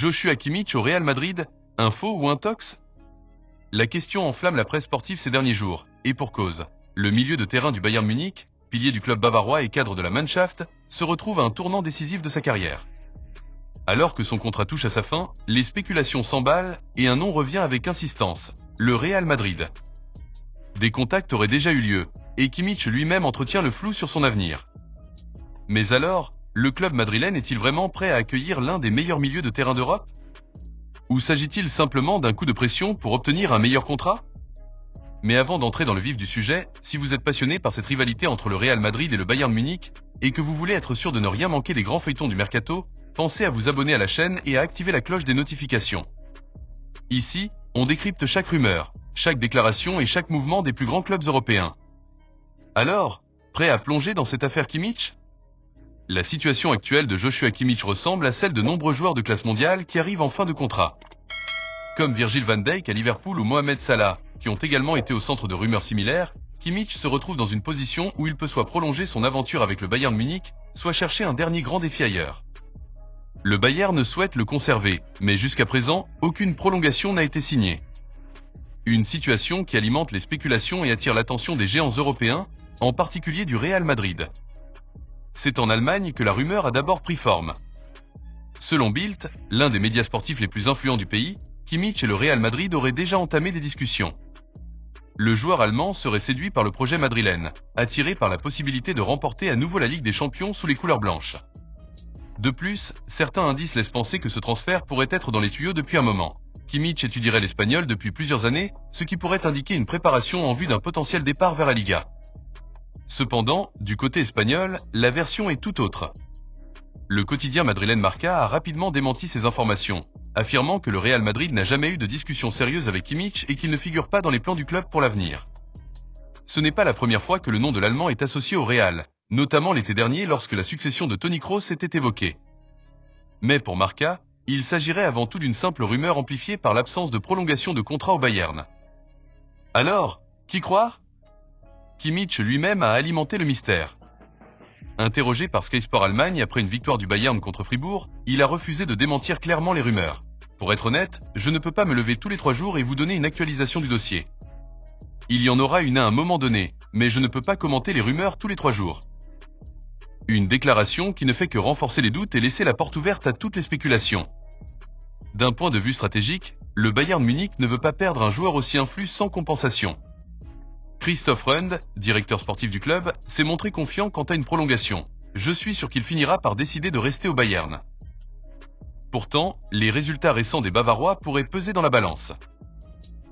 Joshua Kimmich au Real Madrid, un faux ou un tox? La question enflamme la presse sportive ces derniers jours, et pour cause. Le milieu de terrain du Bayern Munich, pilier du club bavarois et cadre de la Mannschaft, se retrouve à un tournant décisif de sa carrière. Alors que son contrat touche à sa fin, les spéculations s'emballent et un nom revient avec insistance, le Real Madrid. Des contacts auraient déjà eu lieu, et Kimmich lui-même entretient le flou sur son avenir. Mais alors, le club madrilène est-il vraiment prêt à accueillir l'un des meilleurs milieux de terrain d'Europe? Ou s'agit-il simplement d'un coup de pression pour obtenir un meilleur contrat? Mais avant d'entrer dans le vif du sujet, si vous êtes passionné par cette rivalité entre le Real Madrid et le Bayern Munich, et que vous voulez être sûr de ne rien manquer des grands feuilletons du mercato, pensez à vous abonner à la chaîne et à activer la cloche des notifications. Ici, on décrypte chaque rumeur, chaque déclaration et chaque mouvement des plus grands clubs européens. Alors, prêt à plonger dans cette affaire Kimmich? La situation actuelle de Joshua Kimmich ressemble à celle de nombreux joueurs de classe mondiale qui arrivent en fin de contrat. Comme Virgil van Dijk à Liverpool ou Mohamed Salah, qui ont également été au centre de rumeurs similaires, Kimmich se retrouve dans une position où il peut soit prolonger son aventure avec le Bayern Munich, soit chercher un dernier grand défi ailleurs. Le Bayern souhaite le conserver, mais jusqu'à présent, aucune prolongation n'a été signée. Une situation qui alimente les spéculations et attire l'attention des géants européens, en particulier du Real Madrid. C'est en Allemagne que la rumeur a d'abord pris forme. Selon Bild, l'un des médias sportifs les plus influents du pays, Kimmich et le Real Madrid auraient déjà entamé des discussions. Le joueur allemand serait séduit par le projet madrilène, attiré par la possibilité de remporter à nouveau la Ligue des Champions sous les couleurs blanches. De plus, certains indices laissent penser que ce transfert pourrait être dans les tuyaux depuis un moment. Kimmich étudierait l'espagnol depuis plusieurs années, ce qui pourrait indiquer une préparation en vue d'un potentiel départ vers la Liga. Cependant, du côté espagnol, la version est tout autre. Le quotidien madrilène Marca a rapidement démenti ces informations, affirmant que le Real Madrid n'a jamais eu de discussion sérieuse avec Kimmich et qu'il ne figure pas dans les plans du club pour l'avenir. Ce n'est pas la première fois que le nom de l'Allemand est associé au Real, notamment l'été dernier lorsque la succession de Toni Kroos était évoquée. Mais pour Marca, il s'agirait avant tout d'une simple rumeur amplifiée par l'absence de prolongation de contrat au Bayern. Alors, qui croire? Kimmich lui-même a alimenté le mystère. Interrogé par Sky Sport Allemagne après une victoire du Bayern contre Fribourg, il a refusé de démentir clairement les rumeurs. Pour être honnête, je ne peux pas me lever tous les 3 jours et vous donner une actualisation du dossier. Il y en aura une à un moment donné, mais je ne peux pas commenter les rumeurs tous les 3 jours. Une déclaration qui ne fait que renforcer les doutes et laisser la porte ouverte à toutes les spéculations. D'un point de vue stratégique, le Bayern Munich ne veut pas perdre un joueur aussi influent sans compensation. Christoph Rund, directeur sportif du club, s'est montré confiant quant à une prolongation. Je suis sûr qu'il finira par décider de rester au Bayern. Pourtant, les résultats récents des Bavarois pourraient peser dans la balance.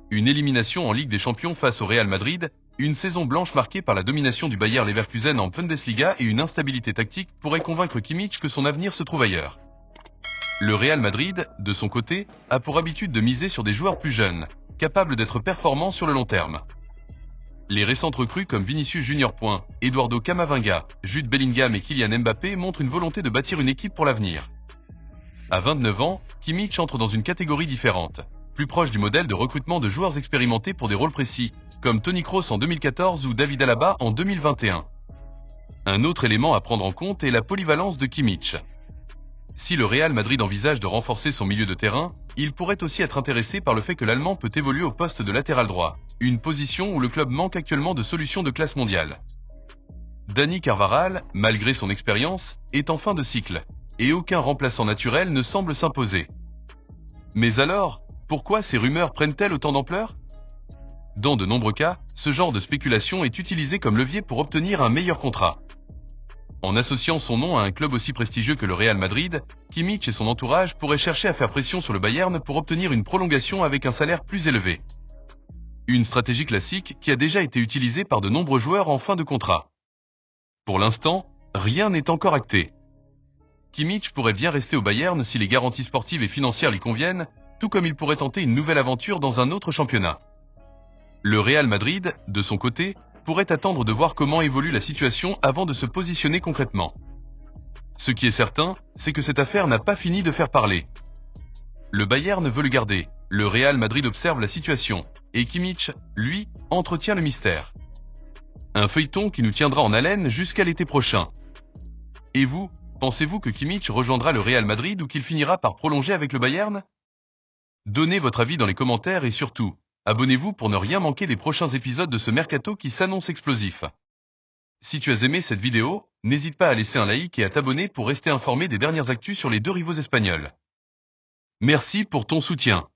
Une élimination en Ligue des Champions face au Real Madrid, une saison blanche marquée par la domination du Bayer Leverkusen en Bundesliga et une instabilité tactique pourraient convaincre Kimmich que son avenir se trouve ailleurs. Le Real Madrid, de son côté, a pour habitude de miser sur des joueurs plus jeunes, capables d'être performants sur le long terme. Les récentes recrues comme Vinicius Junior, Eduardo Camavinga, Jude Bellingham et Kylian Mbappé montrent une volonté de bâtir une équipe pour l'avenir. À 29 ans, Kimmich entre dans une catégorie différente, plus proche du modèle de recrutement de joueurs expérimentés pour des rôles précis, comme Toni Kroos en 2014 ou David Alaba en 2021. Un autre élément à prendre en compte est la polyvalence de Kimmich. Si le Real Madrid envisage de renforcer son milieu de terrain, il pourrait aussi être intéressé par le fait que l'Allemand peut évoluer au poste de latéral droit, une position où le club manque actuellement de solutions de classe mondiale. Dani Carvajal, malgré son expérience, est en fin de cycle, et aucun remplaçant naturel ne semble s'imposer. Mais alors, pourquoi ces rumeurs prennent-elles autant d'ampleur? Dans de nombreux cas, ce genre de spéculation est utilisé comme levier pour obtenir un meilleur contrat. En associant son nom à un club aussi prestigieux que le Real Madrid, Kimmich et son entourage pourraient chercher à faire pression sur le Bayern pour obtenir une prolongation avec un salaire plus élevé. Une stratégie classique qui a déjà été utilisée par de nombreux joueurs en fin de contrat. Pour l'instant, rien n'est encore acté. Kimmich pourrait bien rester au Bayern si les garanties sportives et financières lui conviennent, tout comme il pourrait tenter une nouvelle aventure dans un autre championnat. Le Real Madrid, de son côté, pourrait attendre de voir comment évolue la situation avant de se positionner concrètement. Ce qui est certain, c'est que cette affaire n'a pas fini de faire parler. Le Bayern veut le garder, le Real Madrid observe la situation, et Kimmich, lui, entretient le mystère. Un feuilleton qui nous tiendra en haleine jusqu'à l'été prochain. Et vous, Pensez-vous que Kimmich rejoindra le Real Madrid ou qu'il finira par prolonger avec le Bayern? Donnez votre avis dans les commentaires et surtout, abonnez-vous pour ne rien manquer des prochains épisodes de ce mercato qui s'annonce explosif. Si tu as aimé cette vidéo, n'hésite pas à laisser un like et à t'abonner pour rester informé des dernières actus sur les deux rivaux espagnols. Merci pour ton soutien.